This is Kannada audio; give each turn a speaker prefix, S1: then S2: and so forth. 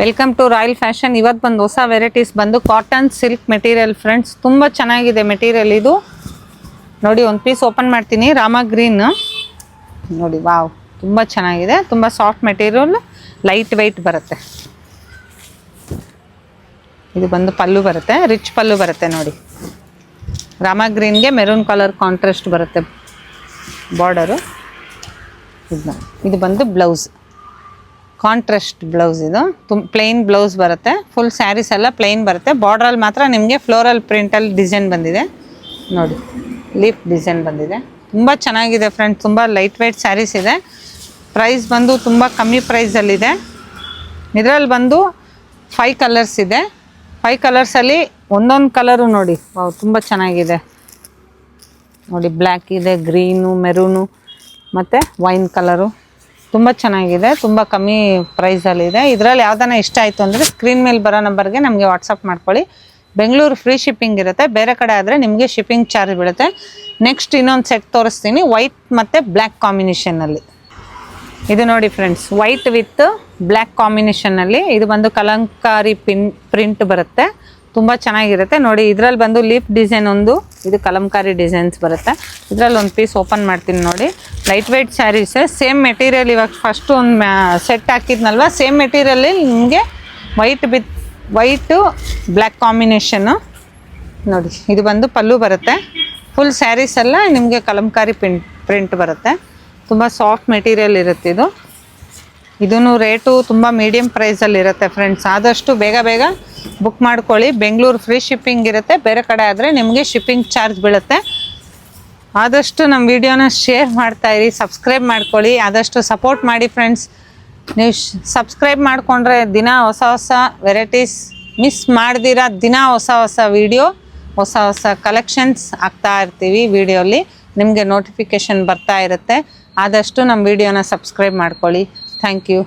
S1: Welcome to royal fashion. ಇವತ್ತು ಬಂದು ಹೊಸ ವೆರೈಟೀಸ್ ಬಂದು ಕಾಟನ್ ಸಿಲ್ಕ್ ಮೆಟೀರಿಯಲ್ ಫ್ರೆಂಡ್ಸ್. ತುಂಬ ಚೆನ್ನಾಗಿದೆ ಮೆಟೀರಿಯಲ್ ಇದು. ನೋಡಿ ಒಂದು ಪೀಸ್ ಓಪನ್ ಮಾಡ್ತೀನಿ. ರಾಮ ಗ್ರೀನ್ ನೋಡಿ, ವಾವ್, ತುಂಬ ಚೆನ್ನಾಗಿದೆ. ತುಂಬ ಸಾಫ್ಟ್ ಮೆಟೀರಿಯಲ್, ಲೈಟ್ ವೆಯ್ಟ್ ಬರುತ್ತೆ. ಇದು ಬಂದು ಪಲ್ಲು ಬರುತ್ತೆ, ರಿಚ್ ಪಲ್ಲು ಬರುತ್ತೆ ನೋಡಿ. ರಾಮ ಗ್ರೀನ್ಗೆ ಮೆರೂನ್ ಕಲರ್ ಕಾಂಟ್ರಾಸ್ಟ್ ಬರುತ್ತೆ ಬಾರ್ಡರು. ಇದು ಬಂದು ಬ್ಲೌಸ್, ಕಾಂಟ್ರಾಸ್ಟ್ ಬ್ಲೌಸ್. ಇದು ಪ್ಲೈನ್ ಬ್ಲೌಸ್ ಬರುತ್ತೆ. ಫುಲ್ ಸ್ಯಾರೀಸ್ ಎಲ್ಲ ಪ್ಲೈನ್ ಬರುತ್ತೆ. ಬಾರ್ಡ್ರಲ್ಲಿ ಮಾತ್ರ ನಿಮಗೆ ಫ್ಲೋರಲ್ ಪ್ರಿಂಟಲ್ಲಿ ಡಿಸೈನ್ ಬಂದಿದೆ ನೋಡಿ, ಲೀಫ್ ಡಿಸೈನ್ ಬಂದಿದೆ. ತುಂಬ ಚೆನ್ನಾಗಿದೆ ಫ್ರೆಂಡ್ಸ್. ತುಂಬ ಲೈಟ್ ವೆಯ್ಟ್ ಸ್ಯಾರೀಸ್ ಇದೆ. ಪ್ರೈಸ್ ಬಂದು ತುಂಬ ಕಮ್ಮಿ ಪ್ರೈಸಲ್ಲಿದೆ. ಇದರಲ್ಲಿ ಬಂದು 5 ಕಲರ್ಸ್ ಇದೆ. 5 ಕಲರ್ಸಲ್ಲಿ ಒಂದೊಂದು ಕಲರು ನೋಡಿ, ವಾವ್, ತುಂಬ ಚೆನ್ನಾಗಿದೆ ನೋಡಿ. ಬ್ಲ್ಯಾಕ್ ಇದೆ, ಗ್ರೀನು, ಮೆರೂನು ಮತ್ತು ವೈನ್ ಕಲರು. ತುಂಬ ಚೆನ್ನಾಗಿದೆ. ತುಂಬ ಕಮ್ಮಿ ಪ್ರೈಸಲ್ಲಿದೆ. ಇದರಲ್ಲಿ ಯಾವ್ದಾನ ಇಷ್ಟ ಆಯಿತು ಅಂದರೆ ಸ್ಕ್ರೀನ್ ಮೇಲೆ ಬರೋ ನಂಬರ್ಗೆ ನಮಗೆ ವಾಟ್ಸಪ್ ಮಾಡ್ಕೊಳ್ಳಿ. ಬೆಂಗಳೂರು ಫ್ರೀ ಶಿಪ್ಪಿಂಗ್ ಇರುತ್ತೆ. ಬೇರೆ ಕಡೆ ಆದರೆ ನಿಮಗೆ ಶಿಪ್ಪಿಂಗ್ ಚಾರ್ಜ್ ಬೀಳುತ್ತೆ. ನೆಕ್ಸ್ಟ್ ಇನ್ನೊಂದು ಸೆಟ್ ತೋರಿಸ್ತೀನಿ, ವೈಟ್ ಮತ್ತು ಬ್ಲ್ಯಾಕ್ ಕಾಂಬಿನೇಷನಲ್ಲಿ. ಇದು ನೋಡಿ ಫ್ರೆಂಡ್ಸ್, ವೈಟ್ ವಿತ್ ಬ್ಲ್ಯಾಕ್ ಕಾಂಬಿನೇಷನ್ನಲ್ಲಿ. ಇದು ಬಂದು ಕಲಂಕಾರಿ ಪ್ರಿಂಟ್ ಬರುತ್ತೆ. ತುಂಬ ಚೆನ್ನಾಗಿರುತ್ತೆ ನೋಡಿ. ಇದರಲ್ಲಿ ಬಂದು ಲೀಫ್ ಡಿಸೈನ್ ಒಂದು, ಇದು ಕಲಂಕಾರಿ ಡಿಸೈನ್ಸ್ ಬರುತ್ತೆ. ಇದರಲ್ಲಿ ಒಂದು ಪೀಸ್ ಓಪನ್ ಮಾಡ್ತೀನಿ ನೋಡಿ. Light weight sarees, same material. ಇವಾಗ ಫಸ್ಟು ಒಂದು ಸೆಟ್ ಹಾಕಿದ್ನಲ್ವ, ಸೇಮ್ ಮೆಟೀರಿಯಲ್ಲಿ ನಿಮಗೆ ವೈಟು ಬ್ಲ್ಯಾಕ್ ಕಾಂಬಿನೇಷನ್ನು ನೋಡಿ. ಇದು ಬಂದು ಪಲ್ಲು ಬರುತ್ತೆ. ಫುಲ್ ಸ್ಯಾರೀಸ್ ಎಲ್ಲ ನಿಮಗೆ ಕಲಂಕಾರಿ ಪ್ರಿಂಟ್ ಬರುತ್ತೆ. ತುಂಬ ಸಾಫ್ಟ್ ಮೆಟೀರಿಯಲ್ ಇರುತ್ತೆ ಇದು. ಇದೂ ರೇಟು ತುಂಬ ಮೀಡಿಯಮ್ ಪ್ರೈಸಲ್ಲಿ ಇರುತ್ತೆ ಫ್ರೆಂಡ್ಸ್. ಆದಷ್ಟು ಬೇಗ ಬೇಗ ಬುಕ್ ಮಾಡ್ಕೊಳ್ಳಿ. ಬೆಂಗಳೂರು ಫ್ರೀ ಶಿಪ್ಪಿಂಗ್ ಇರುತ್ತೆ. ಬೇರೆ ಕಡೆ ಆದರೆ ನಿಮಗೆ ಶಿಪ್ಪಿಂಗ್ ಚಾರ್ಜ್ ಬೀಳುತ್ತೆ. ಆದಷ್ಟು ನಮ್ಮ ವಿಡಿಯೋನ ಶೇರ್ ಮಾಡ್ತಾಯಿರಿ, ಸಬ್ಸ್ಕ್ರೈಬ್ ಮಾಡ್ಕೊಳ್ಳಿ. ಆದಷ್ಟು ಸಪೋರ್ಟ್ ಮಾಡಿ ಫ್ರೆಂಡ್ಸ್. ನೀವು ಸಬ್ಸ್ಕ್ರೈಬ್ ಮಾಡಿಕೊಂಡ್ರೆ ದಿನ ಹೊಸ ಹೊಸ ವೆರೈಟೀಸ್ ಮಿಸ್ ಮಾಡ್ದಿರ, ದಿನ ಹೊಸ ಹೊಸ ವಿಡಿಯೋ, ಹೊಸ ಹೊಸ ಕಲೆಕ್ಷನ್ಸ್ ಹಾಕ್ತಾ ಇರ್ತೀವಿ. ವಿಡಿಯೋಲಿ ನಿಮಗೆ ನೋಟಿಫಿಕೇಷನ್ ಬರ್ತಾ ಇರುತ್ತೆ. ಆದಷ್ಟು ನಮ್ಮ ವಿಡಿಯೋನ ಸಬ್ಸ್ಕ್ರೈಬ್ ಮಾಡ್ಕೊಳ್ಳಿ. Thank you.